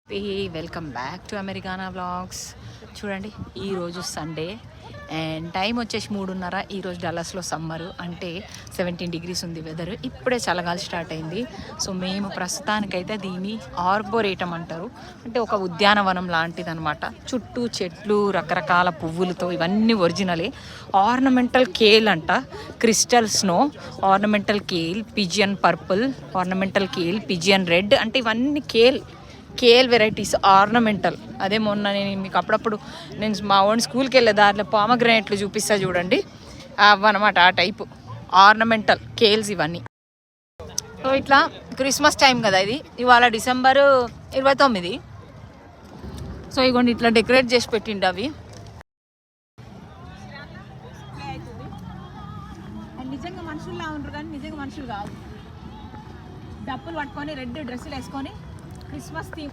Welcome back to Americana vlogs. చూడండి, ఈరోజు Sunday and time వచ్చేసి 3:30. ఈరోజు డల్లస్లో సమ్మరు అంటే 17 degrees ఉంది వెదర్. ఇప్పుడే చల్లగాలి స్టార్ట్ అయింది. సో మేము ప్రస్తుతానికైతే దీన్ని ఆర్బోరేటం అంటారు, అంటే ఒక ఉద్యానవనం లాంటిది అనమాట. చుట్టూ చెట్లు, రకరకాల పువ్వులతో, ఇవన్నీ ఒరిజినలే. ఆర్నమెంటల్ కేల్ అంట, crystal snow, ornamental kale, pigeon purple, ornamental kale, pigeon red, అంటే ఇవన్నీ కేల్ వెరైటీస్ ఆర్నమెంటల్. అదే మొన్న నేను మీకు అప్పుడప్పుడు మా ఓన్ స్కూల్కి వెళ్ళే దాంట్లో పామగ్రానైట్లు చూపిస్తా చూడండి, అవన్నమాట ఆ టైపు ఆర్నమెంటల్ కేల్స్ ఇవన్నీ. సో ఇట్లా క్రిస్మస్ టైం కదా ఇది, ఇవాళ December 29. సో ఇగోండి ఇట్లా డెకరేట్ చేసి పెట్టిండు అవి. నిజంగా మనుషుల్లా ఉంటారు కానీ నిజంగా మనుషులు కాదు. డప్పులు పట్టుకొని రెడ్ డ్రెస్సులు వేసుకొని క్రిస్మస్ థీమ్